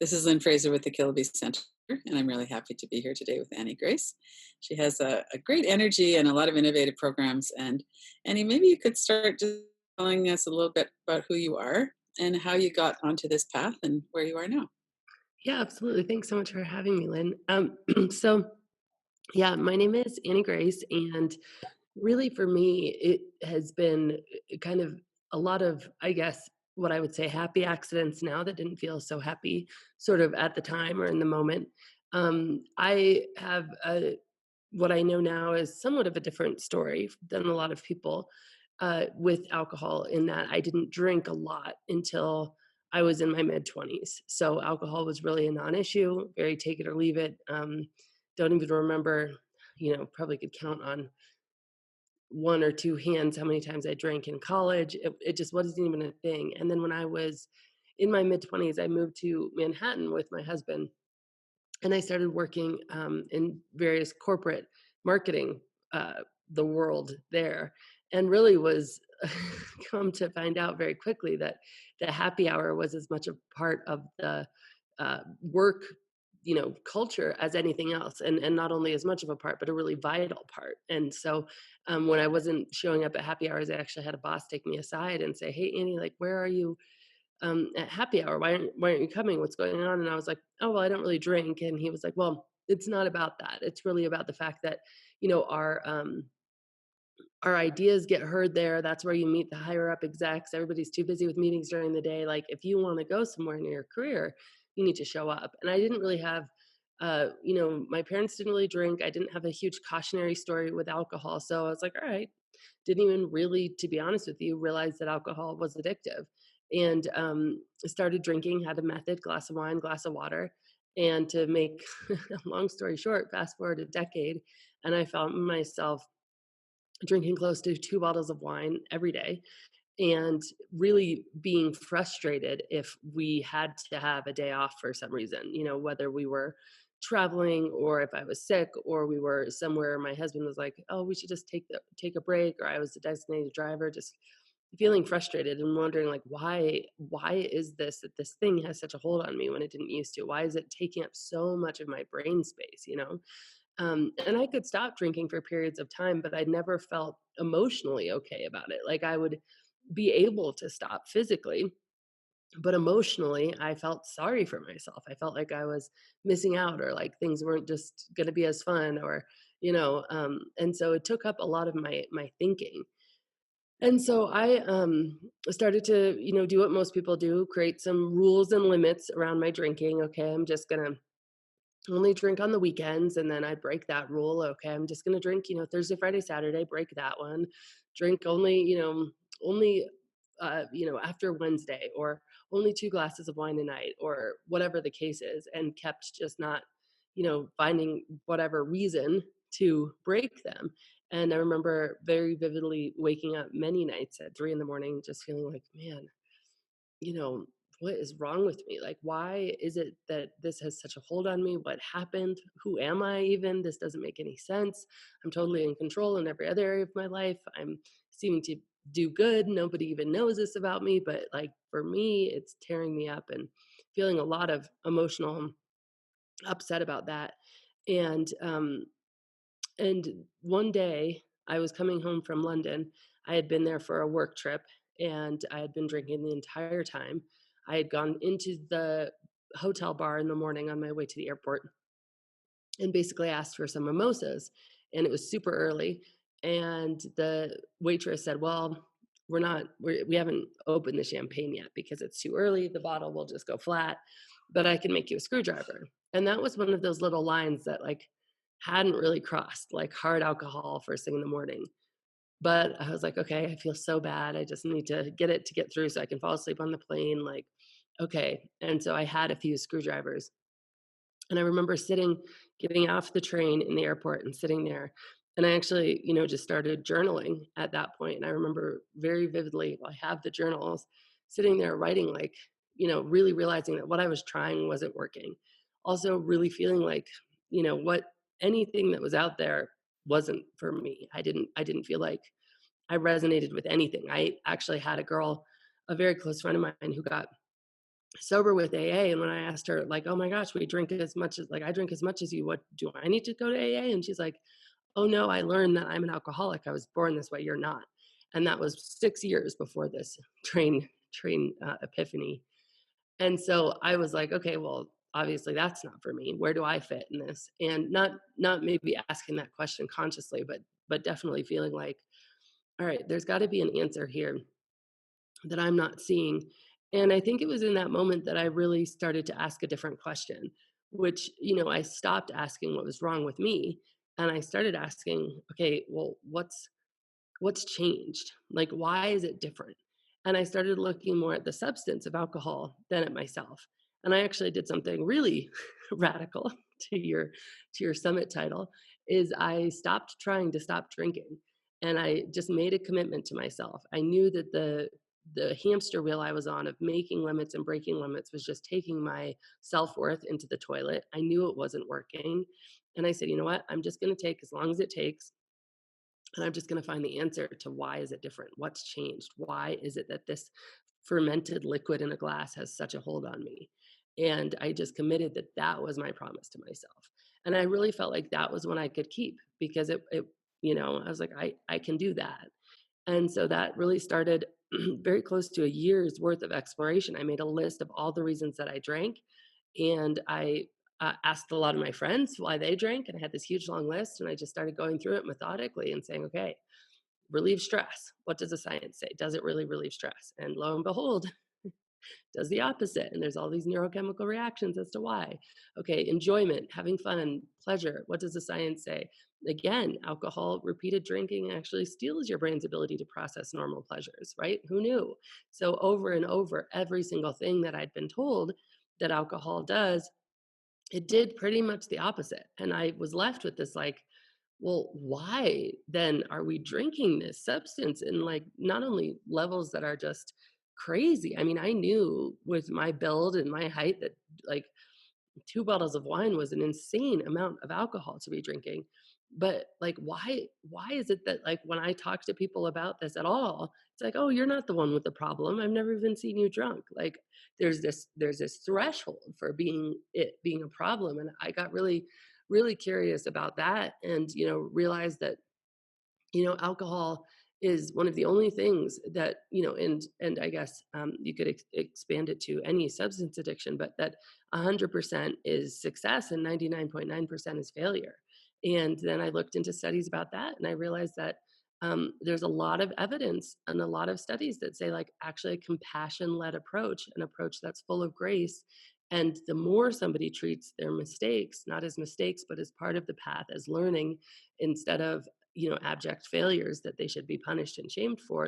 This is Lynn Fraser with the Kiloby Center, and I'm really happy to be here today with Annie Grace. She has a great energy and a lot of innovative programs. And Annie, maybe you could start just telling us a little bit about who you are and how you got onto this path and where you are now. Yeah, absolutely. Thanks so much for having me, Lynn. So yeah, my name is Annie Grace, and really for me, it has been kind of a lot of, I guess, what I would say happy accidents now that didn't feel so happy sort of at the time or in the moment. I have what I know now is somewhat of a different story than a lot of people with alcohol, in that I didn't drink a lot until I was in my mid 20s. So alcohol was really a non issue, very take it or leave it. Don't even remember, probably could count on one or two hands how many times I drank in college. It just wasn't even a thing. And then when I was in my mid 20s, I moved to Manhattan with my husband, and I started working in various corporate marketing, the world there, and really was come to find out very quickly that the happy hour was as much a part of the work, culture as anything else, and not only as much of a part, but a really vital part. And so, when I wasn't showing up at happy hours, I actually had a boss take me aside and say, "Hey, Annie, like, where are you at happy hour? Why aren't you coming? What's going on?" And I was like, "Oh, well, I don't really drink." And he was like, "Well, it's not about that. It's really about the fact that, you know, our um, our ideas get heard there. That's where you meet the higher up execs. Everybody's too busy with meetings during the day. Like, if you want to go somewhere in your career, you need to show up." And I didn't really have, my parents didn't really drink. I didn't have a huge cautionary story with alcohol. So I was like, all right, didn't even really, to be honest with you, realize that alcohol was addictive. And started drinking, had a method: glass of wine, glass of water. And to make a long story short, fast forward a decade, and I found myself drinking close to 2 bottles of wine every day, and really being frustrated if we had to have a day off for some reason, whether we were traveling or if I was sick or we were somewhere. My husband was like, "Oh, we should just take a break," or I was the designated driver, just feeling frustrated and wondering, like, why is this that this thing has such a hold on me when it didn't used to? Why is it taking up so much of my brain space? And I could stop drinking for periods of time, but I never felt emotionally okay about it. Like, I would be able to stop physically, but emotionally, I felt sorry for myself. I felt like I was missing out, or like things weren't just going to be as fun, or and so it took up a lot of my thinking. And so I started to, do what most people do: create some rules and limits around my drinking. Okay, I'm just gonna only drink on the weekends, and then I break that rule. Okay, I'm just going to drink, Thursday, Friday, Saturday, break that one. Drink only, only after Wednesday, or only 2 glasses of wine a night, or whatever the case is, and kept just not, finding whatever reason to break them. And I remember very vividly waking up many nights at 3 in the morning, just feeling like, man, you know, what is wrong with me? Like, why is it that this has such a hold on me? What happened? Who am I even? This doesn't make any sense. I'm totally in control in every other area of my life. I'm seeming to do good. Nobody even knows this about me. But like, for me, it's tearing me up, and feeling a lot of emotional upset about that. And and one day I was coming home from London. I had been there for a work trip, and I had been drinking the entire time. I had gone into the hotel bar in the morning on my way to the airport and basically asked for some mimosas. And it was super early. And the waitress said, "Well, we haven't opened the champagne yet because it's too early. The bottle will just go flat, but I can make you a screwdriver." And that was one of those little lines that, like, hadn't really crossed, like hard alcohol first thing in the morning. But I was like, okay, I feel so bad. I just need to get through so I can fall asleep on the plane. Like, okay. And so I had a few screwdrivers. And I remember getting off the train in the airport and sitting there. And I actually, just started journaling at that point. And I remember very vividly, I have the journals, sitting there writing, like, really realizing that what I was trying wasn't working. Also, really feeling like, what anything that was out there wasn't for me. I didn't feel like I resonated with anything. I actually had a girl, a very close friend of mine, who got sober with AA, and when I asked her, like, "Oh my gosh, we drink as much as I drink as much as you. What do I need to go to AA?" And she's like, "Oh no, I learned that I'm an alcoholic. I was born this way. You're not." And that was 6 years before this epiphany. And so I was like, "Okay, well, obviously that's not for me. Where do I fit in this?" And not maybe asking that question consciously, but definitely feeling like, "All right, there's gotta be an answer here that I'm not seeing." And I think it was in that moment that I really started to ask a different question, which, I stopped asking what was wrong with me, and I started asking, "Okay, well, what's changed? Like, why is it different?" And I started looking more at the substance of alcohol than at myself. And I actually did something really radical to your summit title is I stopped trying to stop drinking, and I just made a commitment to myself. I knew that the hamster wheel I was on of making limits and breaking limits was just taking my self-worth into the toilet. I knew it wasn't working. And I said, "You know what? I'm just going to take as long as it takes, and I'm just gonna find the answer to why is it different? What's changed? Why is it that this fermented liquid in a glass has such a hold on me?" And I just committed that that was my promise to myself. And I really felt like that was one I could keep because I was like, I can do that. And so that really started very close to a year's worth of exploration. I made a list of all the reasons that I drank, and I asked a lot of my friends why they drank, and I had this huge long list, and I just started going through it methodically and saying, "Okay, relieve stress. What does the science say? Does it really relieve stress?" And lo and behold, does the opposite. And there's all these neurochemical reactions as to why. Okay, enjoyment, having fun, pleasure. What does the science say? Again, alcohol, repeated drinking actually steals your brain's ability to process normal pleasures, right? Who knew? So, over and over, every single thing that I'd been told that alcohol does, it did pretty much the opposite. And I was left with this like, well, why then are we drinking this substance in like not only levels that are just crazy? I mean, I knew with my build and my height that like 2 bottles of wine was an insane amount of alcohol to be drinking. But, like, why is it that, like, when I talk to people about this at all, it's like, "Oh, you're not the one with the problem. I've never even seen you drunk." Like, there's this threshold for being a problem, and I got really, really curious about that and, realized that alcohol is one of the only things that, and I guess you could expand it to any substance addiction, but that 100% is success and 99.9% is failure. And then I looked into studies about that, and I realized that there's a lot of evidence and a lot of studies that say, like, actually a compassion led approach, an approach that's full of grace. And the more somebody treats their mistakes, not as mistakes, but as part of the path, as learning, instead of abject failures that they should be punished and shamed for,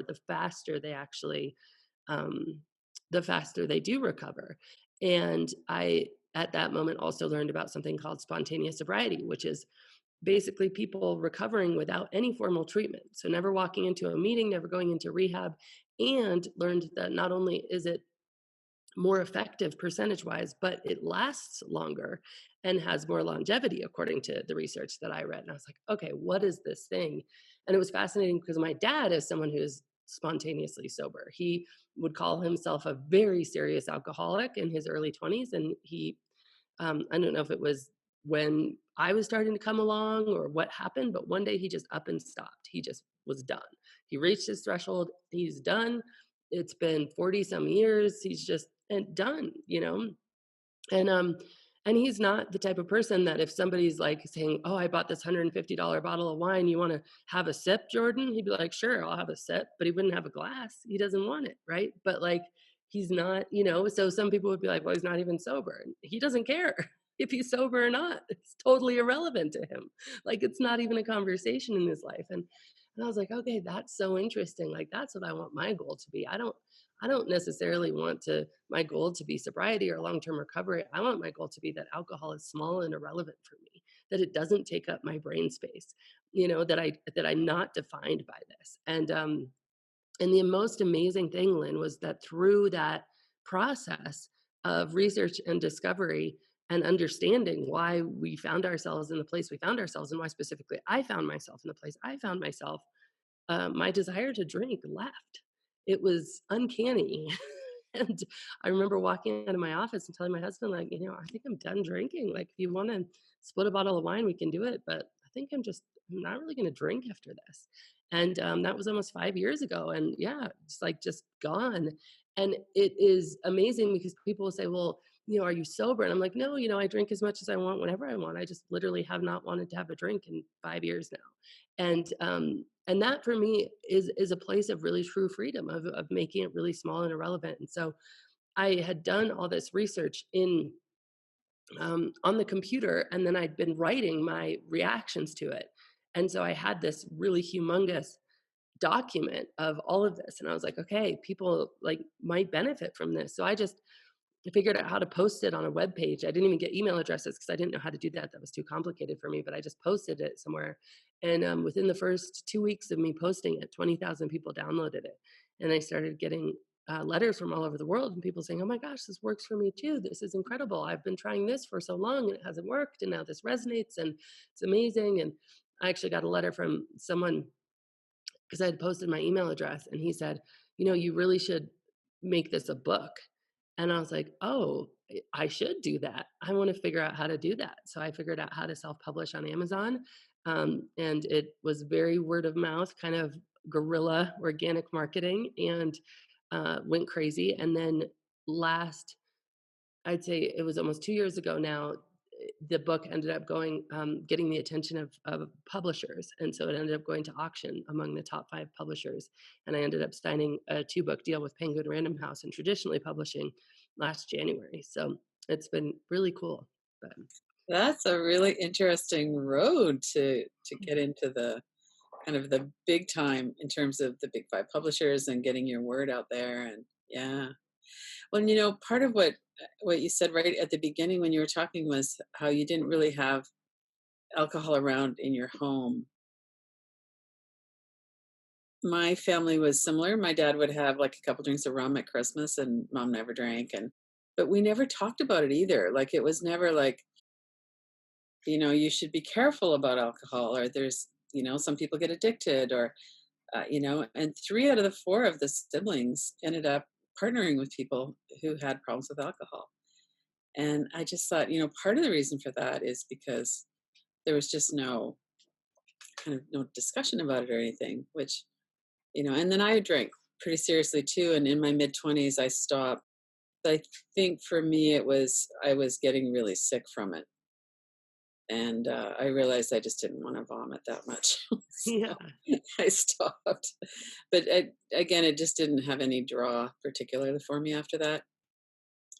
um, the faster they do recover. And I, at that moment, also learned about something called spontaneous sobriety, which is basically people recovering without any formal treatment. So never walking into a meeting, never going into rehab, and learned that not only is it more effective percentage wise, but it lasts longer and has more longevity, according to the research that I read. And I was like, okay, what is this thing? And it was fascinating because my dad is someone who's spontaneously sober. He would call himself a very serious alcoholic in his early 20s. And I don't know if it was when I was starting to come along or what happened, but one day he just up and stopped. He just was done. He reached his threshold. He's done. It's been 40 some years. He's just done. And and he's not the type of person that if somebody's like saying, "Oh, I bought this $150 bottle of wine. You want to have a sip, Jordan?" He'd be like, "Sure, I'll have a sip," but he wouldn't have a glass. He doesn't want it, right? But like he's not. So some people would be like, "Well, he's not even sober." And he doesn't care if he's sober or not. It's totally irrelevant to him. Like it's not even a conversation in his life. And I was like, "Okay, that's so interesting. Like that's what I want my goal to be. I don't necessarily want my goal to be sobriety or long-term recovery. I want my goal to be that alcohol is small and irrelevant for me, that it doesn't take up my brain space, that I'm not defined by this." And the most amazing thing, Lynn, was that through that process of research and discovery and understanding why we found ourselves in the place we found ourselves and why specifically I found myself in the place I found myself, my desire to drink left. It was uncanny. And I remember walking out of my office and telling my husband, like, I think I'm done drinking. Like, if you want to split a bottle of wine, we can do it. But I think I'm not really going to drink after this. And that was almost 5 years ago. And yeah, it's like just gone. And it is amazing because people will say, well, are you sober? And I'm like, no, I drink as much as I want whenever I want. I just literally have not wanted to have a drink in 5 years now. And that for me is a place of really true freedom of making it really small and irrelevant. And so I had done all this research on the computer, and then I'd been writing my reactions to it. And so I had this really humongous document of all of this. And I was like, okay, people like might benefit from this. So I figured out how to post it on a web page. I didn't even get email addresses because I didn't know how to do that. That was too complicated for me, but I just posted it somewhere. And within the first 2 weeks of me posting it, 20,000 people downloaded it. And I started getting letters from all over the world and people saying, oh my gosh, this works for me too. This is incredible. I've been trying this for so long and it hasn't worked. And now this resonates and it's amazing. And I actually got a letter from someone because I had posted my email address and he said, you really should make this a book. And I was like, oh, I should do that. I want to figure out how to do that. So I figured out how to self publish on Amazon. And it was very word of mouth, kind of guerrilla organic marketing, and went crazy. And then last I'd say it was almost 2 years ago now, the book ended up getting the attention of publishers, and so it ended up going to auction among the top 5 publishers, and I ended up signing a 2-book deal with Penguin Random House and Traditionally Publishing last January, so it's been really cool, but That's a really interesting road to get into the kind of the big time in terms of the big 5 publishers and getting your word out there, and yeah. Well, part of what you said right at the beginning when you were talking was how you didn't really have alcohol around in your home. My family was similar. My dad would have, like, a couple drinks of rum at Christmas, and mom never drank, but we never talked about it either. Like, it was never like, you should be careful about alcohol, or there's, some people get addicted, or, and 3 out of the 4 of the siblings ended up partnering with people who had problems with alcohol. And I just thought, part of the reason for that is because there was just no discussion about it or anything, which, and then I drank pretty seriously too. And in my mid 20s, I stopped. I think for me, I was getting really sick from it. And I realized I just didn't want to vomit that much. So yeah. I stopped. But again, it just didn't have any draw particularly for me after that.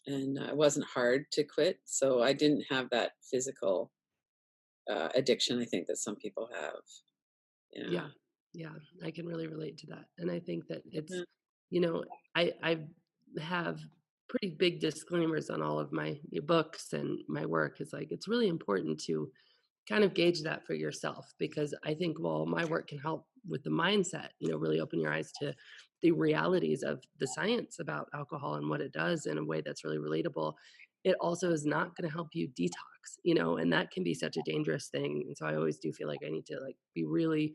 And it wasn't hard to quit. So I didn't have that physical addiction, I think, that some people have. Yeah. Yeah, yeah, I can really relate to that, and I think that it's, Yeah. you know, I have pretty big disclaimers on all of my books and my work. Is like it's really important to kind of gauge that for yourself because I think while my work can help with the mindset, really open your eyes to the realities of the science about alcohol and what it does in a way that's really relatable. It also is not going to help you detox, and that can be such a dangerous thing. And so I always do feel like I need to like be really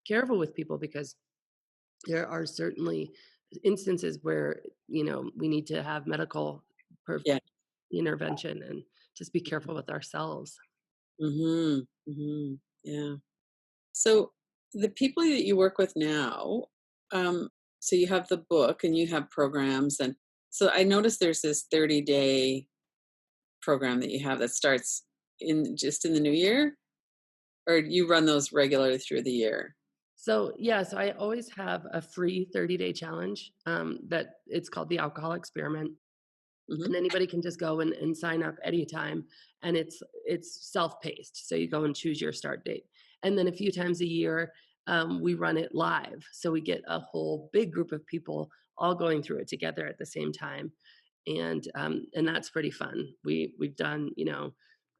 careful with people because there are certainly instances where we need to have medical per- Yeah. intervention and just be careful with ourselves. Mhm. Mhm. Yeah. So the people that you work with now, um, so you have the book and you have programs, and so I noticed there's this 30-day program that you have that starts in the new year, or you run those regularly through the year? So yeah, so I always have a free 30-day challenge that it's called the alcohol experiment, Mhm. and anybody can just go and sign up anytime, and it's self-paced, so you go and choose your start date, and then a few times a year we run it live, so we get a whole big group of people all going through it together at the same time, and that's pretty fun. We've done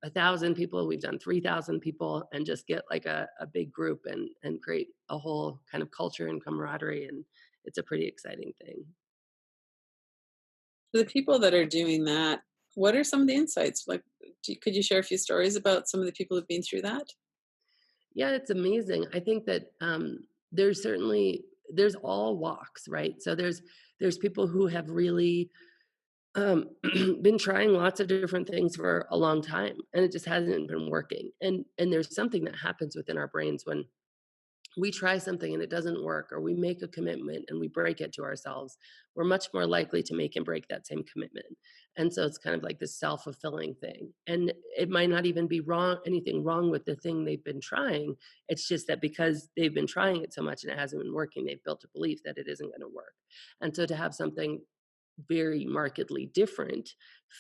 1,000 people, we've done 3,000 people, and just get like a big group and create a whole kind of culture and camaraderie, and it's a pretty exciting thing. For the people that are doing that, what are some of the insights? Like, could you share a few stories about some of the people who've been through that? Yeah, it's amazing. I think that there's all walks, right? So There's people who have really been trying lots of different things for a long time, and it just hasn't been working. And there's something that happens within our brains when we try something and it doesn't work, or we make a commitment and we break it to ourselves. We're much more likely to make and break that same commitment. And so it's kind of like this self-fulfilling thing. And it might not even be wrong, anything wrong with the thing they've been trying. It's just that because they've been trying it so much and it hasn't been working, they've built a belief that it isn't going to work. And so to have something very markedly different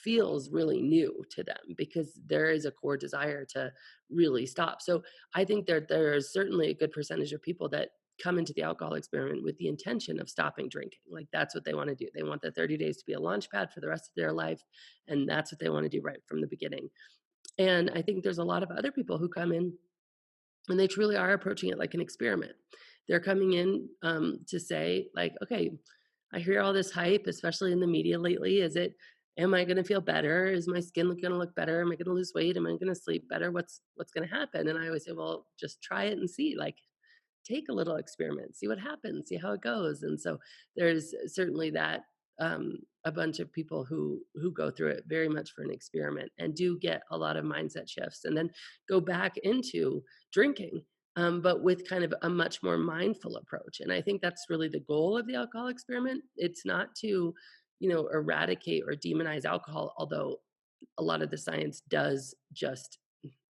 feels really new to them because there is a core desire to really stop. So I think there is certainly a good percentage of people that come into the alcohol experiment with the intention of stopping drinking. Like that's what they want to do. They want the 30 days to be a launch pad for the rest of their life. And that's what they want to do right from the beginning. And I think there's a lot of other people who come in and they truly are approaching it like an experiment. They're coming in to say, like, okay, I hear all this hype, especially in the media lately. Am I going to feel better? Is my skin going to look better? Am I going to lose weight? Am I going to sleep better? What's going to happen? And I always say, well, just try it and see. Like, take a little experiment, see what happens, see how it goes. And so there's certainly that a bunch of people who go through it very much for an experiment and do get a lot of mindset shifts and then go back into drinking, but with kind of a much more mindful approach. And I think that's really the goal of the alcohol experiment. It's not to, eradicate or demonize alcohol, although a lot of the science does just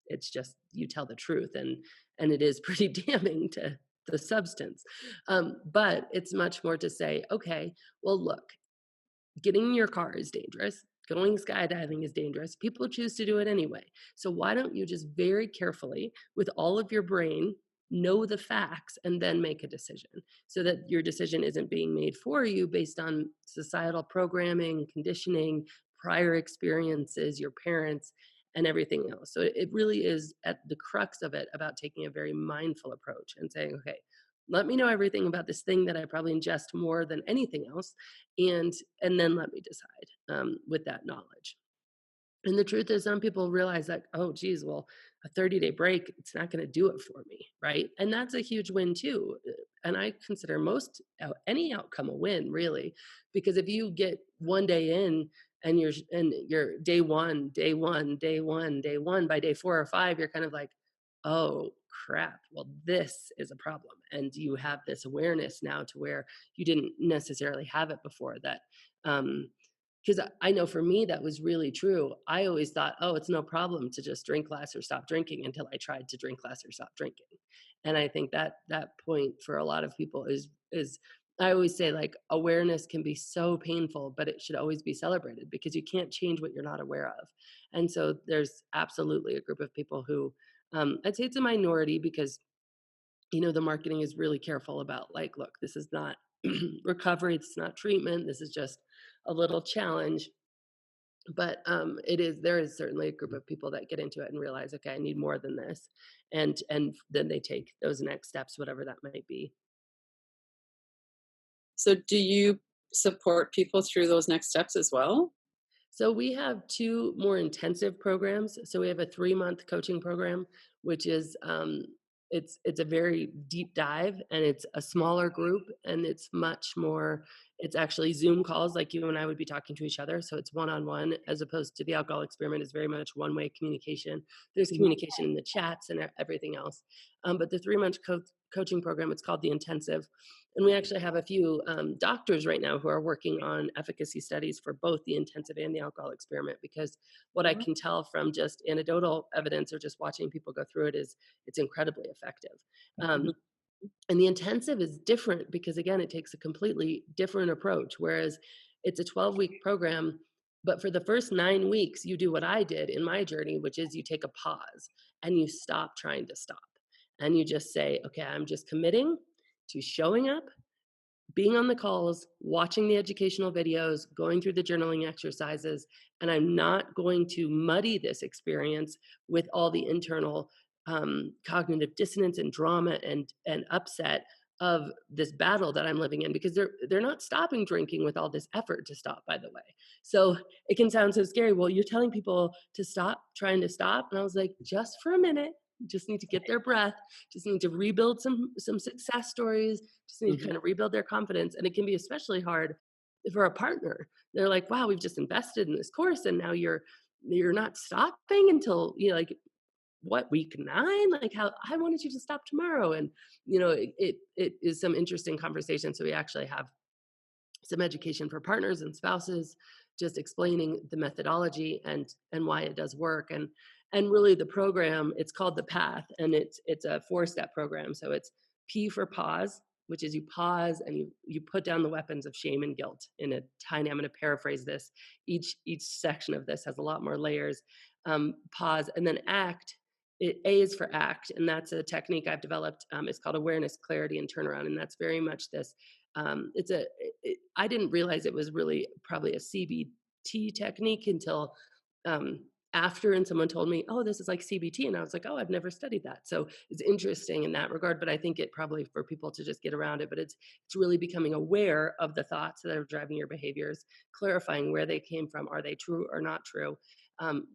it's just you tell the truth, and it is pretty damning to the substance. But it's much more to say, okay, well, look, getting in your car is dangerous. Going skydiving is dangerous. People choose to do it anyway. So why don't you just very carefully, with all of your brain, know the facts and then make a decision so that your decision isn't being made for you based on societal programming, conditioning, prior experiences, your parents, and everything else. So it really is at the crux of it about taking a very mindful approach and saying, okay, let me know everything about this thing that I probably ingest more than anything else, and then let me decide with that knowledge. And the truth is, some people realize that, oh, geez, well, a 30-day break, it's not going to do it for me, right? And that's a huge win too. And I consider any outcome a win, really, because if you get one day in and you're day one, day one, day one, day one, by day 4 or 5, you're kind of like, oh crap, well, this is a problem, and you have this awareness now to where you didn't necessarily have it before. That because I know for me that was really true. I always thought, oh, it's no problem to just drink less or stop drinking until I tried to drink less or stop drinking. And I think that that point for a lot of people is I always say, like, awareness can be so painful, but it should always be celebrated because you can't change what you're not aware of. And so there's absolutely a group of people who I'd say it's a minority because the marketing is really careful about, like, look, this is not recovery, it's not treatment, this is just a little challenge. But there is certainly a group of people that get into it and realize, okay, I need more than this, and then they take those next steps, whatever that might be. So do you support people through those next steps as well? So we have 2 more intensive programs. So we have a 3-month coaching program, which is, it's a very deep dive, and it's a smaller group, and it's much more it's actually Zoom calls like you and I would be talking to each other, so it's one-on-one as opposed to the alcohol experiment is very much one-way communication. There's Mhm. communication in the chats and everything else. But the 3-month coaching program, it's called the intensive, and we actually have a few doctors right now who are working on efficacy studies for both the intensive and the alcohol experiment because what I Mhm. can tell from just anecdotal evidence or just watching people go through it is it's incredibly effective. Mhm. Um, and the intensive is different because, again, it takes a completely different approach, whereas it's a 12-week program. But for the first 9 weeks, you do what I did in my journey, which is you take a pause and you stop trying to stop. And you just say, okay, I'm just committing to showing up, being on the calls, watching the educational videos, going through the journaling exercises, and I'm not going to muddy this experience with all the internal cognitive dissonance and drama and upset of this battle that I'm living in because they're not stopping drinking with all this effort to stop, by the way. So it can sound so scary. Well, you're telling people to stop trying to stop, and I was like, just for a minute, just need to get their breath, just need to rebuild some success stories, just need to Mhm. kind of rebuild their confidence. And it can be especially hard for a partner. They're like, "Wow, we've just invested in this course, and now you're not stopping until, like, what, week 9? Like, how I wanted you to stop tomorrow." And, it is some interesting conversation. So we actually have some education for partners and spouses, just explaining the methodology and why it does work. And really the program, it's called the path, and it's a 4-step program. So it's P for pause, which is you pause and you put down the weapons of shame and guilt in a tiny, I'm going to paraphrase this, each section of this has a lot more layers. Pause, and then act. A is for act, and that's a technique I've developed. It's called awareness, clarity, and turnaround, and that's very much this. It's a I didn't realize it was really probably a CBT technique until, after, and someone told me, "Oh, this is like CBT," and I was like, "Oh, I've never studied that." So it's interesting in that regard, but I think it probably for people to just get around it, but it's really becoming aware of the thoughts that are driving your behaviors, clarifying where they came from, are they true or not true,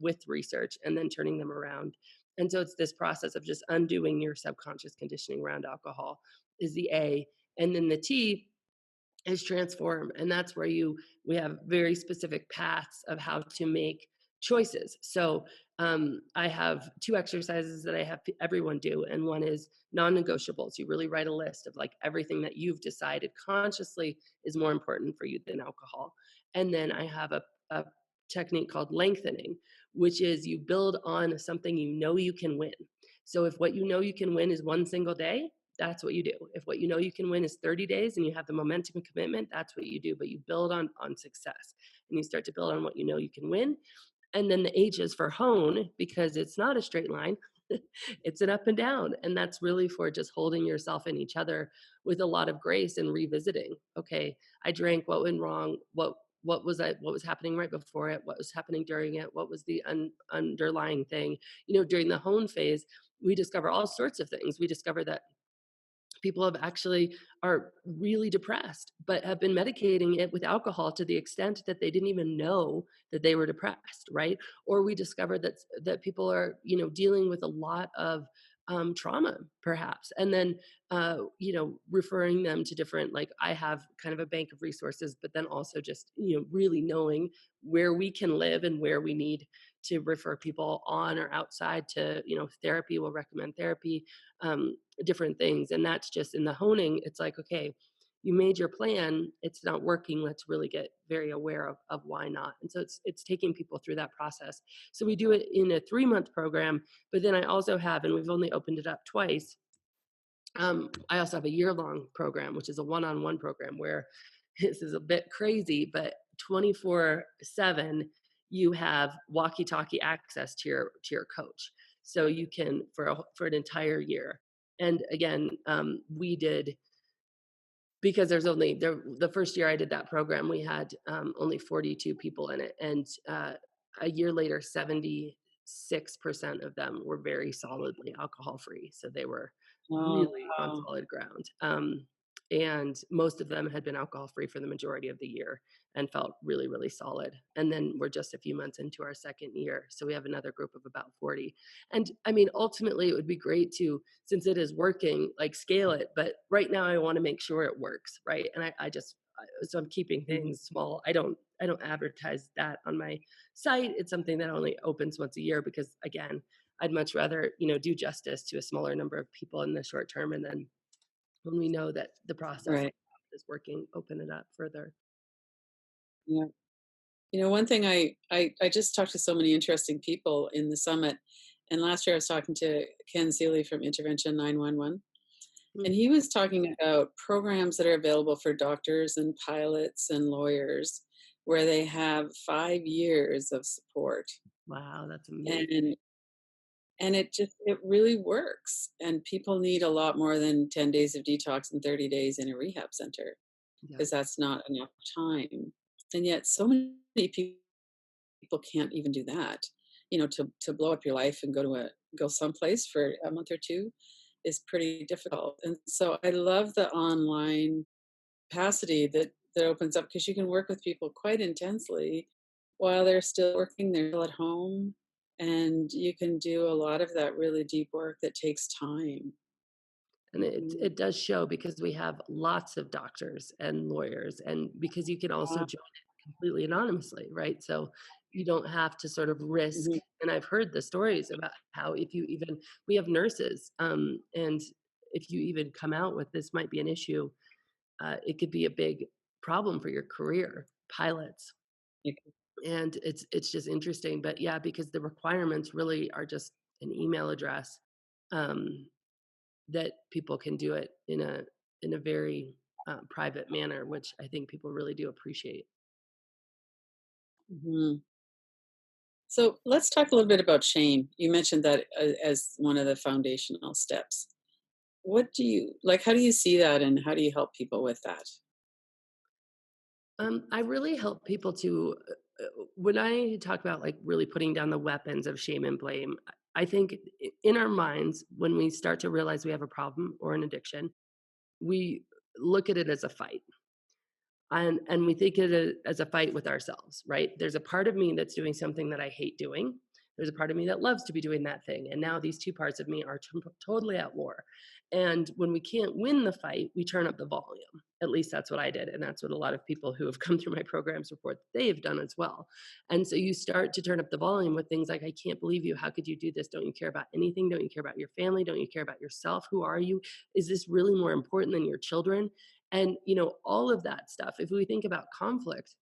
with research, and then turning them around. And so it's this process of just undoing your subconscious conditioning around alcohol is the A, and then the T is transform, and that's where you we have very specific paths of how to make choices. So I have 2 exercises that I have everyone do, and one is non-negotiables. You really write a list of like everything that you've decided consciously is more important for you than alcohol. And then I have a technique called lengthening, which is you build on something you know you can win. So if what you know you can win is one single day, that's what you do. If what you know you can win is 30 days and you have the momentum and commitment, that's what you do. But you build on success, and you start to build on what you know you can win. And then the H is for hone, because it's not a straight line. It's an up and down. And that's really for just holding yourself and each other with a lot of grace and revisiting. Okay, I drank, what went wrong? What was happening right before it? What was happening during it? What was the underlying thing? During the hone phase, we discover all sorts of things. We discover that people have actually are really depressed but have been medicating it with alcohol to the extent that they didn't even know that they were depressed, right? Or we discovered that people are dealing with a lot of trauma perhaps, and then referring them to different, like, I have kind of a bank of resources, but then also just really knowing where we can live and where we need to refer people on or outside to therapy. Will recommend therapy, different things. And that's just in the honing. It's like, okay, you made your plan, it's not working, let's really get very aware of why not. And so it's taking people through that process. So we do it in a 3-month program, but then I also have, and we've only opened it up twice, I also have a year-long program, which is a one-on-one program where this is a bit crazy, but 24/7 you have walkie-talkie access to your coach. So you can for an entire year. And again, we did, because there's only the first year I did that program, we had only 42 people in it, and a year later, 76% of them were very solidly alcohol free. So they were Oh, really on wow. solid ground. And most of them had been alcohol free for the majority of the year and felt really, really solid. And then we're just a few months into our second year. So we have another group of about 40. And I mean, ultimately, it would be great to, since it is working, like, scale it. But right now, I want to make sure it works, right? And so I'm keeping Mhm. things small. I don't advertise that on my site. It's something that only opens once a year because, again, I'd much rather do justice to a smaller number of people in the short term, and then when we know that the process Right. is working, open it up further. Yeah. One thing I just talked to so many interesting people in the summit, and last year I was talking to Ken Seeley from Intervention 911, Mm. and he was talking about programs that are available for doctors and pilots and lawyers where they have 5 years of support. Wow, that's amazing. And it really works, and people need a lot more than 10 days of detox and 30 days in a rehab center, Yeah. because that's not enough time. And yet so many people can't even do that. To blow up your life and go someplace for a month or two is pretty difficult. And so I love the online capacity that opens up, because you can work with people quite intensely while they're still working, they're still at home, and you can do a lot of that really deep work that takes time. And Mhm. it does show because we have lots of doctors and lawyers, and because you can also Wow. join it completely anonymously, right? So you don't have to sort of risk. Mhm. And I've heard the stories about how if you even we have nurses, and if you even come out with this might be an issue, it could be a big problem for your career. Pilots, and it's just interesting. But yeah, because the requirements really are just an email address, um, that people can do it in a very private manner, which I think people really do appreciate. Mhm. So let's talk a little bit about shame. You mentioned that as one of the foundational steps. What do you like? How do you see that, and how do you help people with that? I really help people to when I talk about like really putting down the weapons of shame and blame. I think in our minds, when we start to realize we have a problem or an addiction, we look at it as a fight. And we think of it as a fight with ourselves, right? There's a part of me that's doing something that I hate doing. There's a part of me that loves to be doing that thing. And now these two parts of me are totally at war. And when we can't win the fight, we turn up the volume. At least that's what I did. And that's what a lot of people who have come through my programs report that they have done as well. And so you start to turn up the volume with things like, I can't believe you. How could you do this? Don't you care about anything? Don't you care about your family? Don't you care about yourself? Who are you? Is this really more important than your children? And, all of that stuff, if we think about conflict,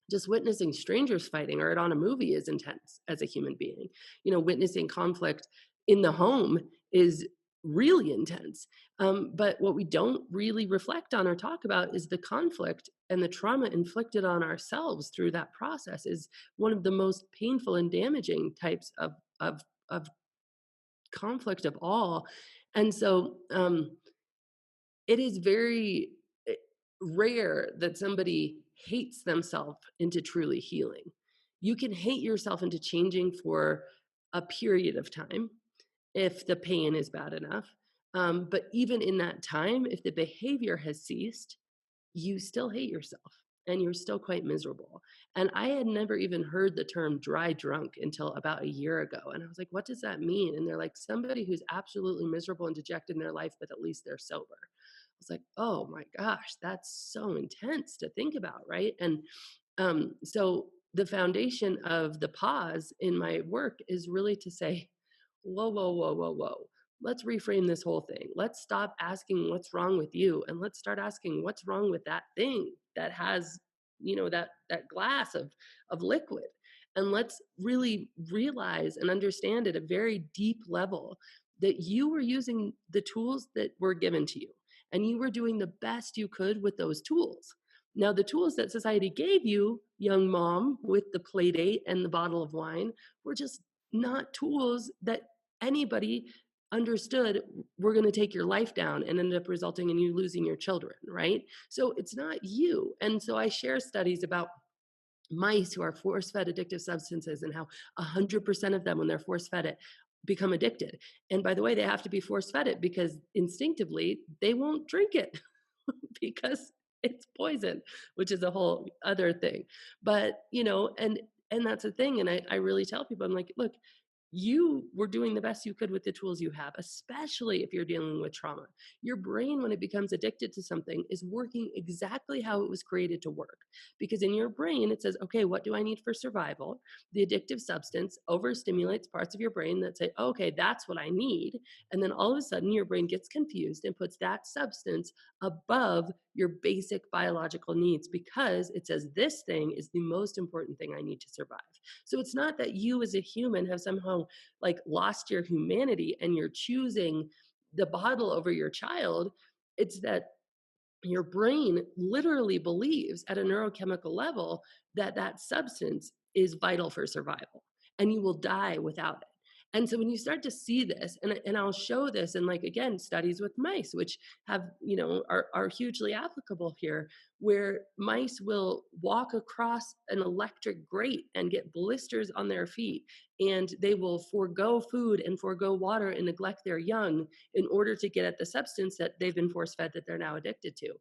just witnessing strangers fighting or it on a movie is intense as a human being. Witnessing conflict in the home is really intense. But what we don't really reflect on or talk about is the conflict and the trauma inflicted on ourselves through that process is one of the most painful and damaging types of conflict of all. And so, it is very eh, rare that somebody hates themselves into truly healing. You can hate yourself into changing for a period of time if the pain is bad enough. But even in that time, if the behavior has ceased, you still hate yourself and you're still quite miserable. And I had never even heard the term dry drunk until about a year ago. And I was like, what does that mean? And they're like, somebody who's absolutely miserable and dejected in their life, but at least they're sober. I was like, oh my gosh, that's so intense to think about, right? And so the foundation of the pause in my work is really to say, whoa, whoa, whoa, whoa, whoa. Let's reframe this whole thing. Let's stop asking what's wrong with you and let's start asking what's wrong with that thing that has, that glass of liquid. And let's really realize and understand at a very deep level that you were using the tools that were given to you and you were doing the best you could with those tools. Now, the tools that society gave you, young mom, with the play date and the bottle of wine, were just not tools that anybody understood were going to take your life down and end up resulting in you losing your children, right? So it's not you. And so I share studies about mice who are force fed addictive substances and how 100% of them, when they're force fed it, become addicted. And by the way, they have to be force fed it because instinctively they won't drink it because it's poison, which is a whole other thing. But, and that's the thing. And I really tell people, I'm like, look, you were doing the best you could with the tools you have, especially if you're dealing with trauma. Your brain, when it becomes addicted to something, is working exactly how it was created to work. Because in your brain, it says, okay, what do I need for survival? The addictive substance overstimulates parts of your brain that say, okay, that's what I need. And then all of a sudden, your brain gets confused and puts that substance above your basic biological needs because it says, this thing is the most important thing I need to survive. So it's not that you as a human have somehow like lost your humanity and you're choosing the bottle over your child. It's that your brain literally believes at a neurochemical level that that substance is vital for survival and you will die without it. And so when you start to see this, and I'll show this in like, again, studies with mice, which have, are hugely applicable here. where mice will walk across an electric grate and get blisters on their feet, and they will forego food and forego water and neglect their young in order to get at the substance that they've been force fed that they're now addicted to.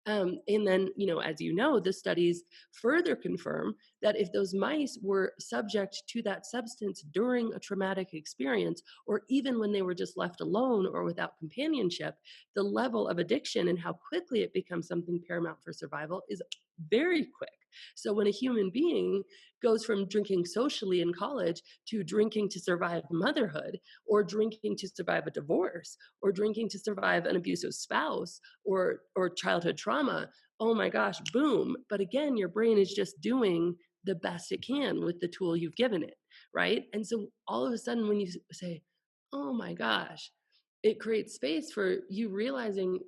And then, as you know, the studies further confirm that if those mice were subject to that substance during a traumatic experience, or even when they were just left alone or without companionship, the level of addiction and how quickly it becomes something paramount for survival is very quick. So when a human being goes from drinking socially in college to drinking to survive motherhood, or drinking to survive a divorce, or drinking to survive an abusive spouse, or childhood trauma, oh my gosh, boom. But again, your brain is just doing the best it can with the tool you've given it, right? And so all of a sudden when you say, oh my gosh, it creates space for you realizing,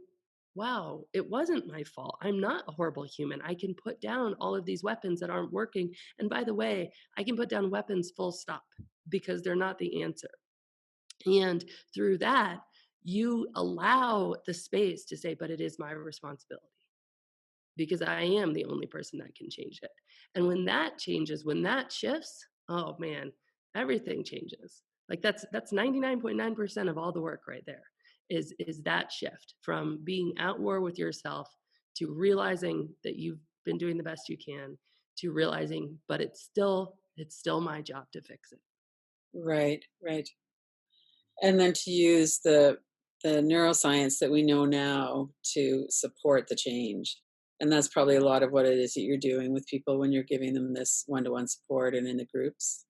wow, it wasn't my fault. I'm not a horrible human. I can put down all of these weapons that aren't working. And by the way, I can put down weapons full stop because they're not the answer. And through that, you allow the space to say, but it is my responsibility because I am the only person that can change it. And when that changes, when that shifts, oh man, everything changes. Like that's 99.9% of all the work right there is that shift from being at war with yourself to realizing that you've been doing the best you can, to realizing but it's still my job to fix it. Right, right. And then to use the neuroscience that we know now to support the change. And that's probably a lot of what it is that you're doing with people when you're giving them this one-to-one support and in the groups.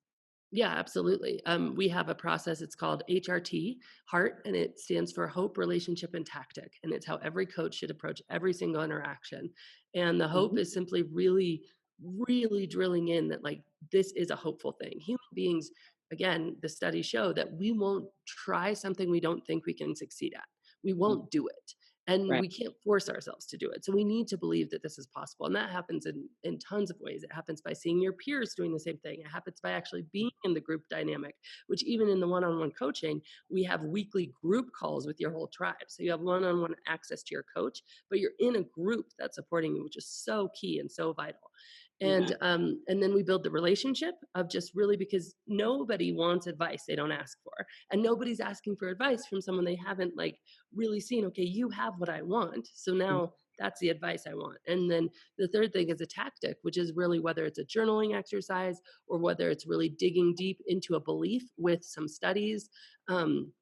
Yeah, absolutely. We have a process. It's called HRT, Heart, and it stands for Hope, Relationship, and Tactic. And it's how every coach should approach every single interaction. And the hope Mhm. is simply really, really drilling in that, like, this is a hopeful thing. Human beings, again, the studies show that we won't try something we don't think we can succeed at. We Mm, won't do it. And right, we can't force ourselves to do it. So we need to believe that this is possible. And that happens in tons of ways. It happens by seeing your peers doing the same thing. It happens by actually being in the group dynamic, which even in the one-on-one coaching, we have weekly group calls with your whole tribe. So you have one-on-one access to your coach, but you're in a group that's supporting you, which is so key and so vital. yeah, And then we build the relationship of just really because nobody wants advice they don't ask for, and nobody's asking for advice from someone they haven't like really seen. Okay, you have what I want, so mm, now that's the advice I want. And then the third thing is a tactic, which is really whether it's a journaling exercise or whether it's really digging deep into a belief with some studies. um,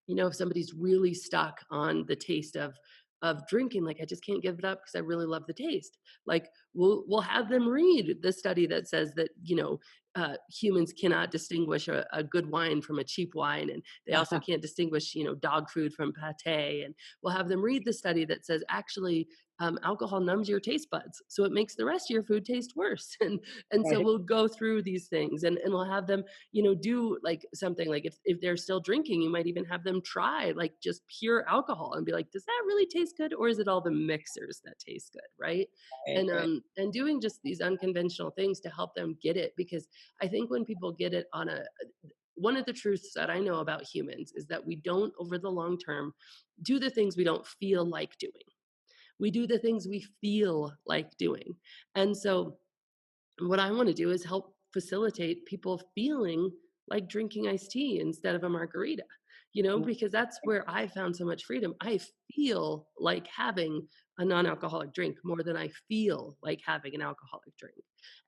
if somebody's really stuck on the taste of drinking, like I just can't give it up because I really love the taste, like we'll have them read the study that says that humans cannot distinguish a good wine from a cheap wine, and they also can't distinguish dog food from pate. And we'll have them read the study that says actually alcohol numbs your taste buds, so it makes the rest of your food taste worse. And so right, we'll go through these things, and we'll have them do like something like if they're still drinking, you might even have them try like just pure alcohol and be like, does that really taste good, or is it all the mixers that taste good, right? right, And right. doing just these unconventional things to help them get it, because I think when people get it on a one of the truths that I know about humans is that we don't over the long term do the things we don't feel like doing. We do the things we feel like doing. And so what I want to do is help facilitate people feeling like drinking iced tea instead of a margarita, Mm, because that's where I found so much freedom. I feel like having a non alcoholic drink more than I feel like having an alcoholic drink.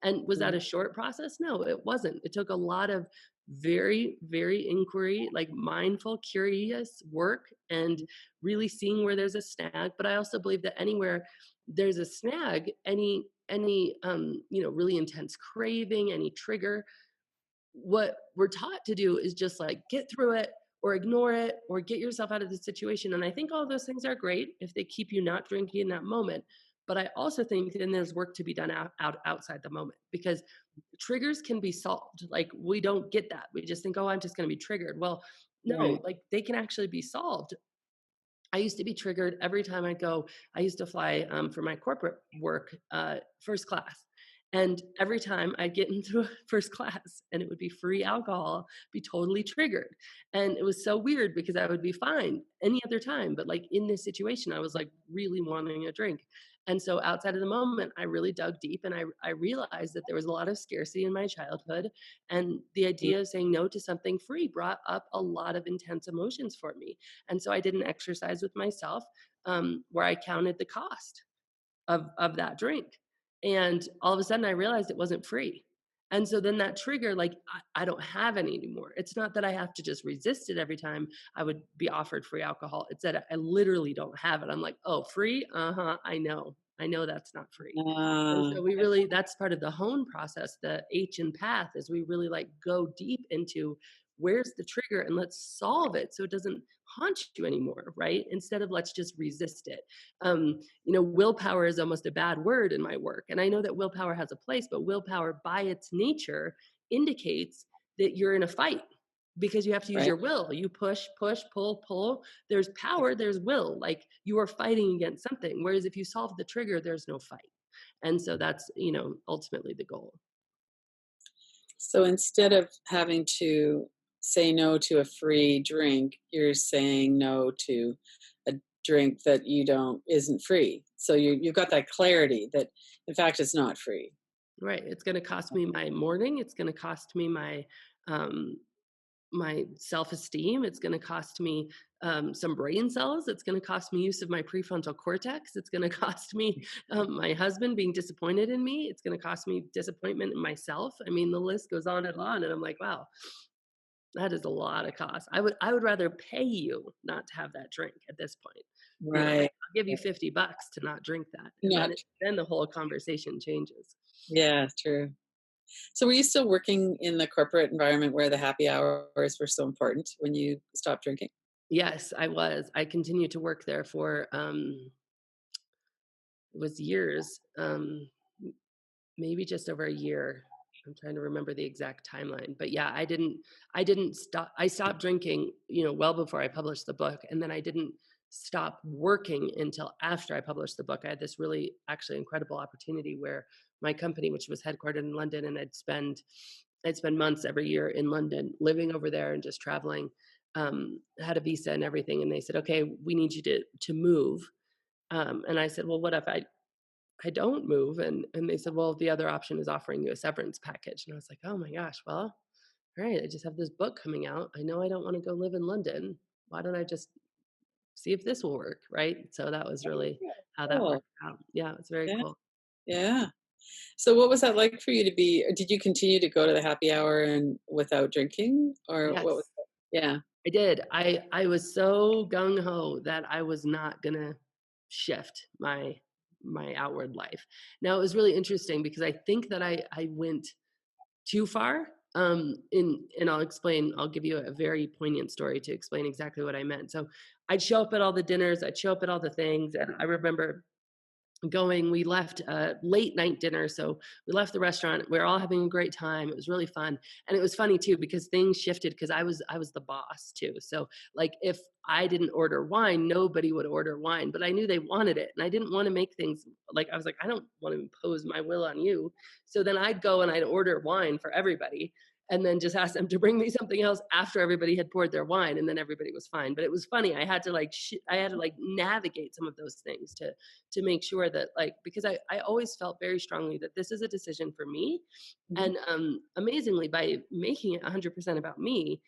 And was that mhm, a short process? No, it wasn't. It took a lot of very, very inquiry, like mindful, curious work, and really seeing where there's a snag. But I also believe that anywhere there's a snag, any really intense craving, any trigger, what we're taught to do is just like get through it or ignore it or get yourself out of the situation. And I think all those things are great if they keep you not drinking in that moment. But I also think then there's work to be done outside the moment, because triggers can be solved. Like we don't get that. We just think, oh, I'm just going to be triggered. Well, no, right. like they can actually be solved. I used to be triggered every time I go. I used to fly for my corporate work, first class. And every time I'd get into first class and it would be free alcohol, be totally triggered. And it was so weird because I would be fine any other time. But like in this situation, I was like really wanting a drink. And so outside of the moment, I really dug deep and I realized that there was a lot of scarcity in my childhood. And the idea of saying no to something free brought up a lot of intense emotions for me. And so I did an exercise with myself where I counted the cost of that drink. And all of a sudden I realized it wasn't free. And so then that trigger, like I don't have any anymore. It's not that I have to just resist it every time I would be offered free alcohol. It's that I literally don't have it. I'm like, oh, free? Uh-huh. I know. I know that's not free. And Ah, so we really, that's part of the hone process, the H in path, is we really like go deep into where's the trigger and let's solve it so it doesn't haunt you anymore, right? Instead of let's just resist it. Willpower is almost a bad word in my work. And I know that willpower has a place, but willpower by its nature indicates that you're in a fight because you have to use right. your will. You push, push, pull, pull. There's power, there's will. Like you are fighting against something. Whereas if you solve the trigger, there's no fight. And so that's, ultimately the goal. So instead of having to say no to a free drink, you're saying no to a drink that you don't isn't free. So you've got that clarity that in fact it's not free. Right. It's going to cost me my morning. It's going to cost me um, my self-esteem. It's going to cost me some brain cells. It's going to cost me use of my prefrontal cortex. It's going to cost me my husband being disappointed in me. It's going to cost me disappointment in myself. I mean, the list goes on and on. And I'm like, wow, that is a lot of cost. I would rather pay you not to have that drink at this point. Right. I'll give you $50 to not drink that, and Not then the whole conversation changes. yeah, true. So were you still working in the corporate environment where the happy hours were so important when you stopped drinking? Yes, I was. I continued to work there for it was years, maybe just over a year. I'm trying to remember the exact timeline, but yeah, I didn't stop. I stopped drinking, well before I published the book, and then I didn't stop working until after I published the book. I had this really actually incredible opportunity where my company, which was headquartered in London, and I'd spend months every year in London, living over there and just traveling. Had a visa and everything, and they said, "Okay, we need you to move." And I said, "Well, what if I don't move?" And they said, "Well, the other option is offering you a severance package." And I was like, "Oh my gosh, well, all right, I just have this book coming out. I know I don't want to go live in London. Why don't I just see if this will work?" Right? So that was really how that Cool. worked out. Yeah, it's very Yeah. cool. Yeah. So what was that like for you to be or did you continue to go to the happy hour and without drinking or what was Yes, that? Yeah. I did. I was so gung ho that I was not gonna shift my outward life. Now it was really interesting because I think that I went too far. And I'll give you a very poignant story to explain exactly what I meant. So I'd show up at all the dinners, I'd show up at all the things, and I remember we left a late night dinner. So we left the restaurant. We were all having a great time. It was really fun. And it was funny too, because things shifted because I was the boss too. So like if I didn't order wine, nobody would order wine, but I knew they wanted it. And I didn't want to make things like, I was like, I don't want to impose my will on you. So then I'd go and I'd order wine for everybody and then just ask them to bring me something else after everybody had poured their wine, and then everybody was fine. But it was funny. I had to navigate some of those things to make sure that, like, because I always felt very strongly that this is a decision for me. Mhm. And amazingly, by making it 100% about me,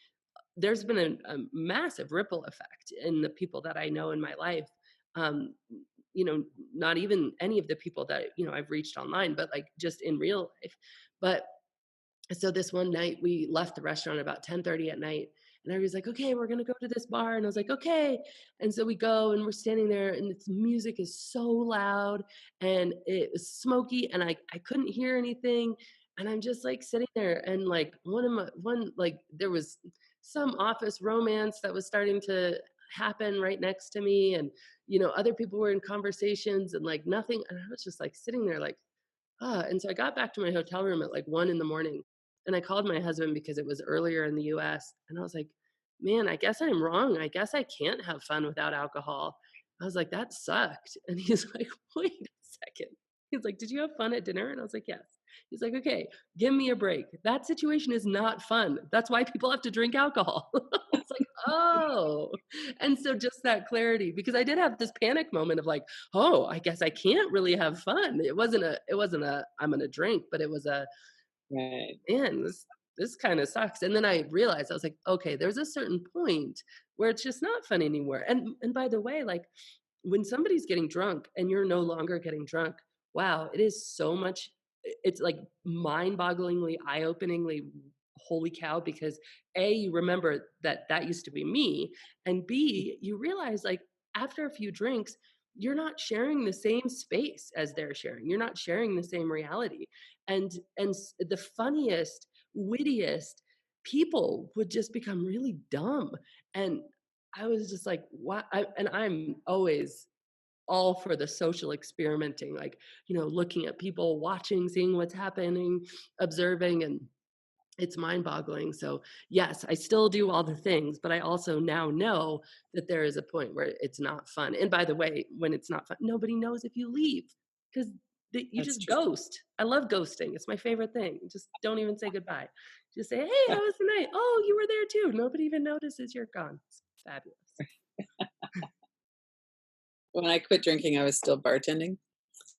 there's been a massive ripple effect in the people that I know in my life. um, Not even any of the people that I've reached online, but like just in real life. But so this one night we left the restaurant about 10:30 at night, and everybody's like, "Okay, we're gonna go to this bar." And I was like, "Okay." And so we go and we're standing there, and its music is so loud and it was smoky, and I couldn't hear anything. And I'm just like sitting there, and like there was some office romance that was starting to happen right next to me, and other people were in conversations and like nothing. And I was just like sitting there like, and so I got back to my hotel room at like 1 in the morning, and I called my husband because it was earlier in the US. And I was like, "Man, I guess I'm wrong. I guess I can't have fun without alcohol." I was like, "That sucked." And he's like, "Wait a second." He's like, "Did you have fun at dinner?" And I was like, "Yes." He's like, "Okay, give me a break. That situation is not fun. That's why people have to drink alcohol." It's like, "Oh." And so just that clarity, because I did have this panic moment of like, "Oh, I guess I can't really have fun." It wasn't a I'm gonna drink, but it was a, Right. "Man, this kinda sucks." And then I realized, I was like, "Okay, there's a certain point where it's just not fun anymore." And by the way, like, when somebody's getting drunk and you're no longer getting drunk, wow, it is so much, it's like mind-bogglingly, eye-openingly, holy cow, because A, you remember that that used to be me, and B, you realize, like, after a few drinks, you're not sharing the same space as they're sharing. You're not sharing the same reality. The funniest, wittiest people would just become really dumb. And I was just like, "What?" And I'm always all for the social experimenting, like, looking at people, watching, seeing what's happening, observing, and it's mind-boggling. So, yes, I still do all the things, but I also now know that there is a point where it's not fun. And by the way, when it's not fun, nobody knows if you leave, 'cause you That's just true. ghost. I love ghosting. It's my favorite thing. Just don't even say goodbye. Just say, "Hey, how was the night?" "Oh, you were there too." Nobody even notices you're gone. It's fabulous. When I quit drinking, I was still bartending.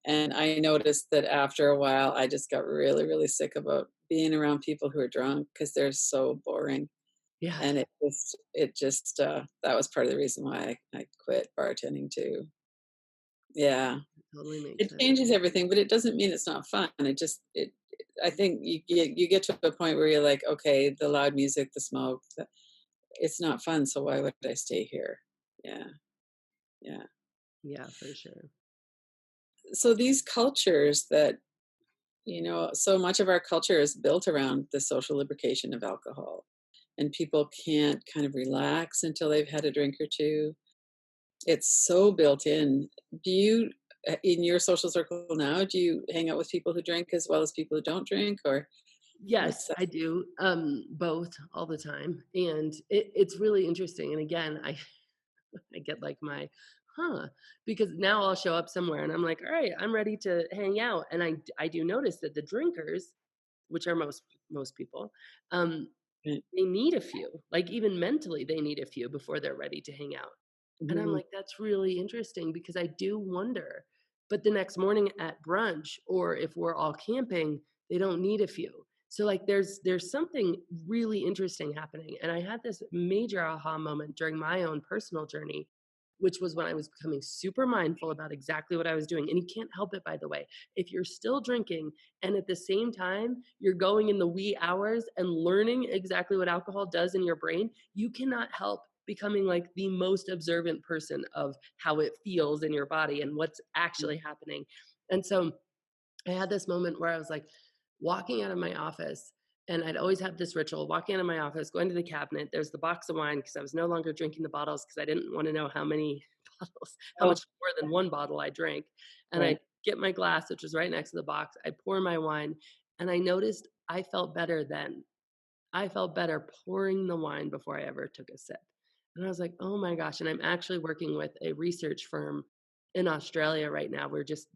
And I noticed that after a while, I just got really, really sick about being around people who are drunk because they're so boring. Yeah, And that was part of the reason why I quit bartending too. Yeah. totally makes It sense. changes everything, but it doesn't mean it's not fun. I think you get to a point where you're like, okay, the loud music, the smoke, it's not fun. So why would I stay here? Yeah. Yeah. Yeah, for sure. So these cultures that, so much of our culture is built around the social lubrication of alcohol, and people can't kind of relax until they've had a drink or two. It's so built in. Do you, in your social circle now, do you hang out with people who drink as well as people who don't drink, or what's Yes, that? I do, both all the time, and it's really interesting, and again, I get like my, "Huh," because now I'll show up somewhere and I'm like, "All right, I'm ready to hang out," and I do notice that the drinkers, which are most people, um, they need a few, like, even mentally, they need a few before they're ready to hang out. And I'm Mhm. like, "That's really interesting," because I do wonder, but the next morning at brunch, or if we're all camping, they don't need a few. So, like, there's something really interesting happening, and I had this major aha moment during my own personal journey, which was when I was becoming super mindful about exactly what I was doing, and you can't help it, by the way. If you're still drinking and at the same time you're going in the wee hours and learning exactly what alcohol does in your brain, you cannot help becoming like the most observant person of how it feels in your body and what's actually happening. And so I had this moment where I was like walking out of my office, and I'd always have this ritual walking out of my office, going to the cabinet. There's the box of wine because I was no longer drinking the bottles because I didn't want to know how many bottles, how Oh, much more than one bottle I drank. And right. I'd get my glass, which was right next to the box. I'd pour my wine, and I noticed I felt better then. I felt better pouring the wine before I ever took a sip. And I was like, "Oh my gosh." And I'm actually working with a research firm in Australia right now. We're just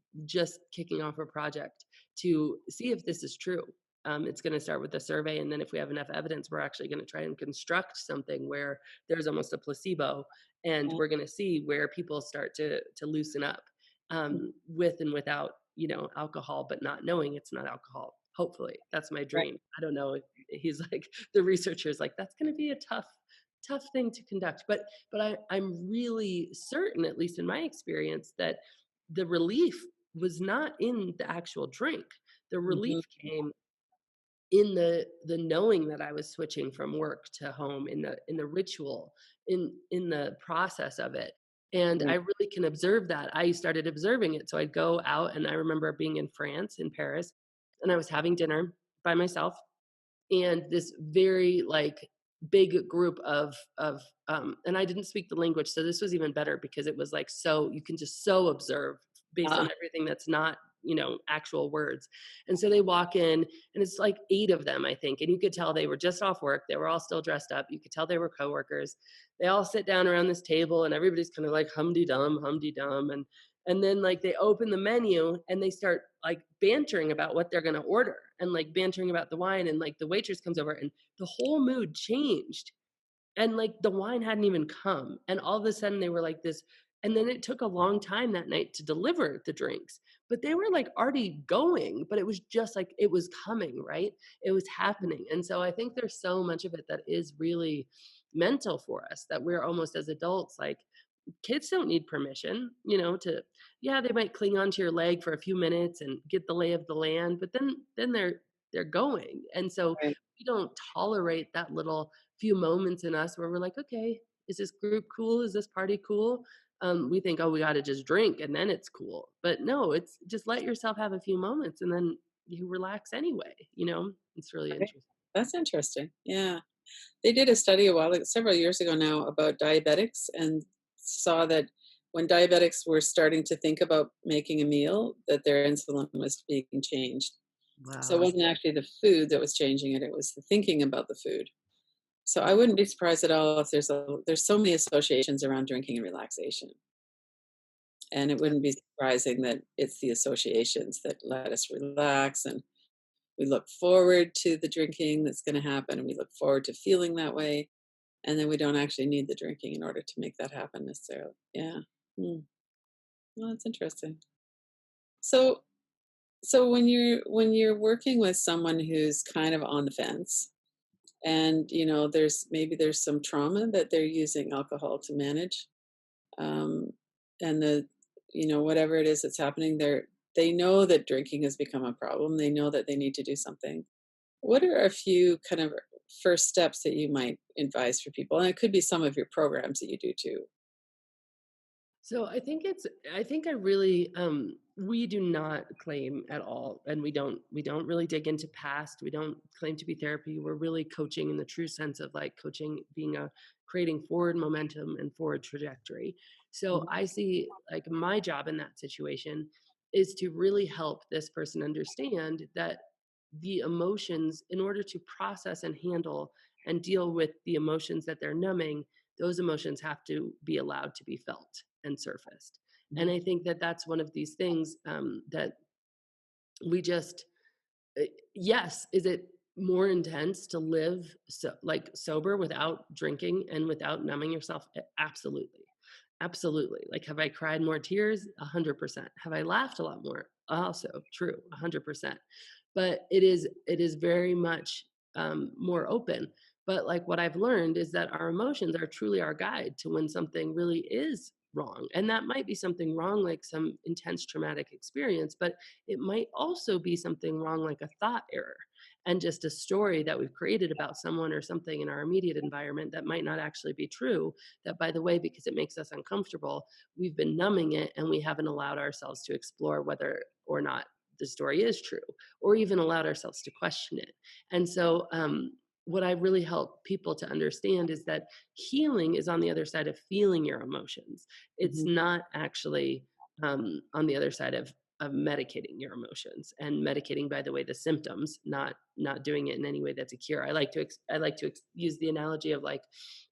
kicking off a project to see if this is true. It's going to start with a survey, and then if we have enough evidence, we're actually going to try and construct something where there's almost a placebo, and Uh, we're going to see where people start to loosen up, with and without, alcohol, but not knowing it's not alcohol. Hopefully, that's my right. dream. I don't know. He's like, the researcher's like, "That's gonna be a tough thing to conduct." But I'm really certain, at least in my experience, that the relief was not in the actual drink. The Mhm. relief came in the knowing that I was switching from work to home, in the ritual, in the process of it. And I Right. really can observe that. I started observing it. So I'd go out, and I remember being in France, in Paris, and I was having dinner by myself, and this very like big group of and I didn't speak the language, so this was even better because it was like, so you can just so observe based on Ah, everything that's not, actual words. And so they walk in, and it's like 8 of them, I think, and you could tell they were just off work. They were all still dressed up. You could tell they were coworkers. They all sit down around this table, and everybody's kind of like humdy dum, and And then like they open the menu and they start like bantering about what they're going to order and like bantering about the wine, and like the waitress comes over and the whole mood changed, and like the wine hadn't even come, and all of a sudden they were like this. And then it took a long time that night to deliver the drinks, but they were like already going, but it was just like it was coming, right? It was happening. And so I think there's so much of it that is really mental for us, that we're almost as adults like, kids don't need permission, to, yeah, they might cling onto your leg for a few minutes and get the lay of the land, but then they're going. And so Right. we don't tolerate that little few moments in us where we're like, okay, is this group cool? Is this party cool? We think, oh, we got to just drink and then it's cool. But no, it's just let yourself have a few moments and then you relax anyway. It's really Right. interesting. That's interesting. Yeah. They did a study several years ago now about diabetics and saw that when diabetics were starting to think about making a meal, that their insulin was being changed. So it Wow. wasn't actually the food that was changing it, it was the thinking about the food. So I wouldn't be surprised at all if there's so many associations around drinking and relaxation. And it wouldn't be surprising that it's the associations that let us relax, and we look forward to the drinking that's going to happen, and we look forward to feeling that way, and then we don't actually need the drinking in order to make that happen necessarily. Yeah. Hmm. Well, that's interesting. So when you're working with someone who's kind of on the fence, and there's some trauma that they're using alcohol to manage, um, and whatever it is that's happening, they know that drinking has become a problem. They know that they need to do something. What are a few kind of first steps that you might advise for people? And it could be some of your programs that you do too. So I think I really we do not claim at all, and we don't really dig into past. We don't claim to be therapy. We're really coaching in the true sense of like coaching being a creating forward momentum and forward trajectory. So Mhm, I see like my job in that situation is to really help this person understand that the emotions, in order to process and handle and deal with the emotions that they're numbing, those emotions have to be allowed to be felt and surfaced. And mhm, I think that that's one of these things that we just, uh, yes, is it more intense to live like sober without drinking and without numbing yourself? Absolutely. Absolutely. Like, have I cried more tears? 100%. Have I laughed a lot more? Also true, 100%. But it is very much more open. But like what I've learned is that our emotions are truly our guide to when something really is wrong. And that might be something wrong, like some intense traumatic experience, but it might also be something wrong, like a thought error and just a story that we've created about someone or something in our immediate environment that might not actually be true. That, by the way, because it makes us uncomfortable, we've been numbing it and we haven't allowed ourselves to explore whether or not the story is true, or even allowed ourselves to question it. And so, what I really help people to understand is that healing is on the other side of feeling your emotions. It's mhm, not actually on the other side of medicating your emotions, and medicating, by the way, the symptoms, not doing it in any way that's a cure. I like to use the analogy of like,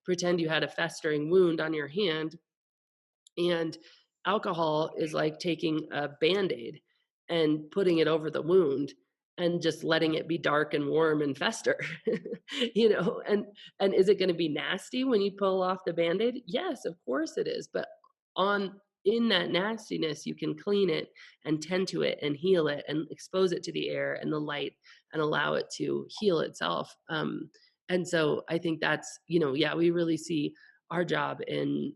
pretend you had a festering wound on your hand, and alcohol is like taking a Band-Aid and putting it over the wound and just letting it be dark and warm and fester. And is it going to be nasty when you pull off the Band-Aid? Yes, of course it is. But on in that nastiness, you can clean it and tend to it and heal it and expose it to the air and the light and allow it to heal itself. And so I think that's, yeah, we really see our job in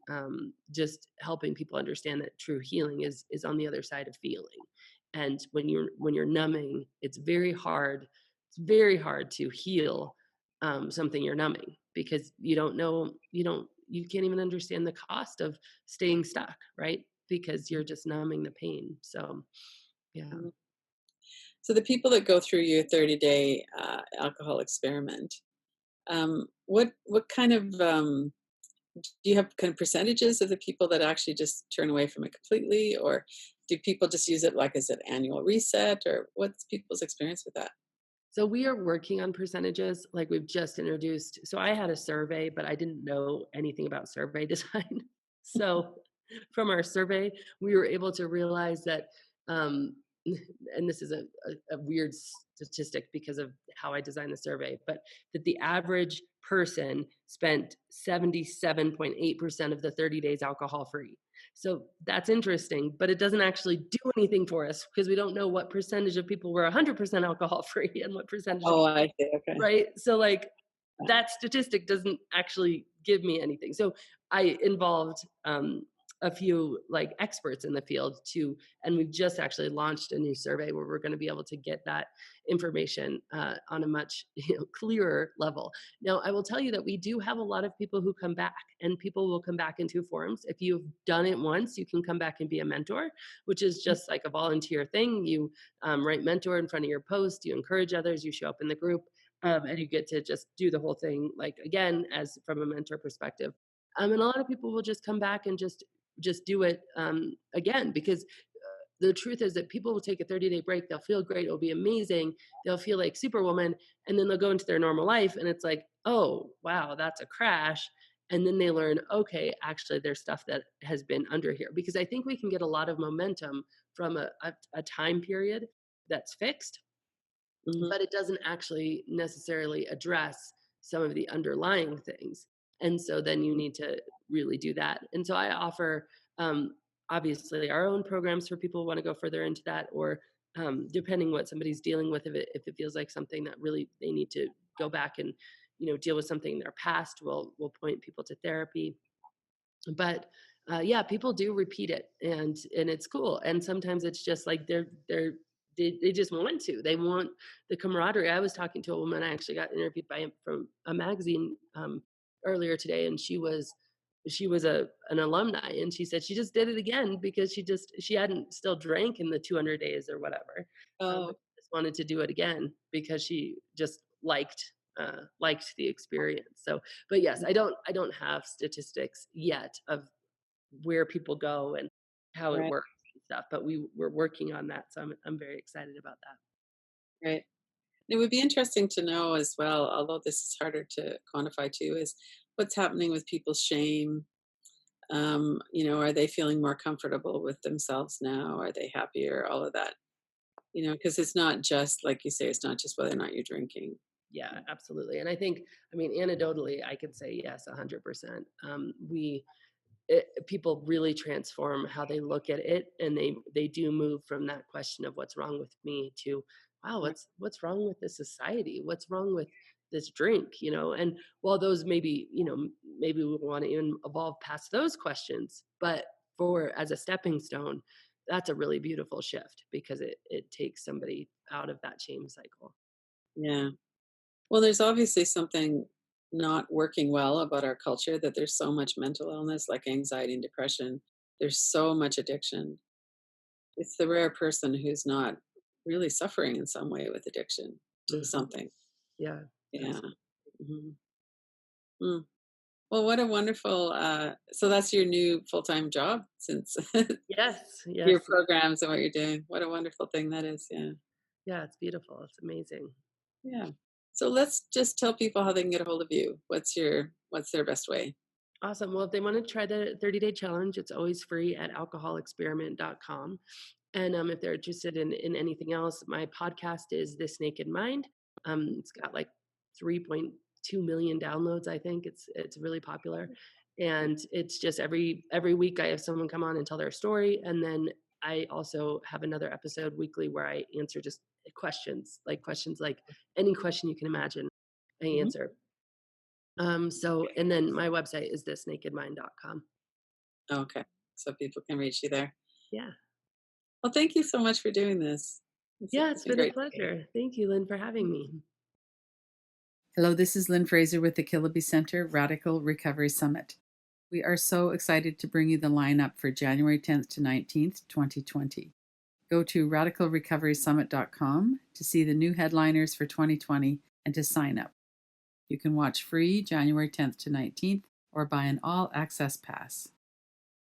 just helping people understand that true healing is on the other side of feeling. And when you're numbing, it's very hard to heal something you're numbing, because you can't even understand the cost of staying stuck, right? Because you're just numbing the pain. So yeah. mhm. So the people that go through your 30-day alcohol experiment, what kind of do you have kind of percentages of the people that actually just turn away from it completely, or do people just use it like as an annual reset, or what's people's experience with that? So we are working on percentages, like we've just introduced. So I had a survey, but I didn't know anything about survey design. So from our survey, we were able to realize that, um, and this is a weird statistic because of how I designed the survey, but that the average person spent 77.8% of the 30 days alcohol free. So that's interesting, but it doesn't actually do anything for us because we don't know what percentage of people were 100% alcohol free and what percentage of Oh, I see. Okay. right? So, like, Yeah. that statistic doesn't actually give me anything. So, I involved a few like experts in the field to, and we've just actually launched a new survey where we're going to be able to get that information on a much clearer level. Now, I will tell you that we do have a lot of people who come back, and people will come back in two forms. If you've done it once, you can come back and be a mentor, which is just like a volunteer thing. You write mentor in front of your post, you encourage others, you show up in the group, and you get to just do the whole thing like again as from a mentor perspective. And a lot of people will just come back and just do it again because the truth is that people will take a 30-day break, they'll feel great, it'll be amazing, they'll feel like superwoman, and then they'll go into their normal life and it's like, oh wow, that's a crash. And then they learn, okay, actually there's stuff that has been under here, because I think we can get a lot of momentum from a time period that's fixed, Hmm. but it doesn't actually necessarily address some of the underlying things. And so then you need to really do that. And so I offer, um, obviously, our own programs for people who want to go further into that, or depending what somebody's dealing with, if it feels like something that really they need to go back and deal with something in their past, we'll point people to therapy. But yeah, people do repeat it, and it's cool. And sometimes it's just like they just want to. They want the camaraderie. I was talking to a woman. I actually got interviewed by from a magazine earlier today, and she was an alumni, and she said she just did it again because she hadn't still drank in the 200 days or whatever, but Oh, she just wanted to do it again because she just liked the experience. So, but yes, I don't have statistics yet of where people go and how it right, works and stuff, but we're working on that. So I'm very excited about that. right. It would be interesting to know as well, although this is harder to quantify too, is what's happening with people's shame. Are they feeling more comfortable with themselves now? Are they happier? All of that. Because it's not just like you say, it's not just whether or not you're drinking. Yeah, absolutely. And I think, I mean, anecdotally, I could say yes, 100%. People really transform how they look at it, and they do move from that question of what's wrong with me to, wow, Right. what's wrong with this society, what's wrong with this drink, and while those maybe maybe we want to even evolve past those questions, but for as a stepping stone, that's a really beautiful shift because it takes somebody out of that shame cycle. Yeah. Well, there's obviously something not working well about our culture, that there's so much mental illness like anxiety and depression. There's so much addiction. It's the rare person who's not really suffering in some way with addiction to Mhm. something. Yeah, Yeah. absolutely. Mhm. Mm. Well, what a wonderful, so that's your new full-time job since Yes, your yes. programs and what you're doing. What a wonderful thing that is. Yeah. Yeah, it's beautiful. It's amazing. Yeah. So let's just tell people how they can get a hold of you. What's their best way? Awesome. Well, if they want to try the 30-day challenge, it's always free at alcoholexperiment.com. And if they're interested in anything else, my podcast is This Naked Mind. It's got like 3.2 million downloads. I think it's really popular, and it's just every week I have someone come on and tell their story, and then I also have another episode weekly where I answer just questions like any question you can imagine. I Mhm. answer. So, and then my website is thisnakedmind.com. Okay. So people can reach you there. Yeah. Well, thank you so much for doing this. Yeah, It's it's been been a great. pleasure. Thank you, Lynn, for having me. Hello, this is Lynn Fraser with the Kiloby Center Radical Recovery Summit. We are so excited to bring you the lineup for January 10th to 19th, 2020. Go to radicalrecoverysummit.com to see the new headliners for 2020 and to sign up. You can watch free January 10th to 19th or buy an all access pass.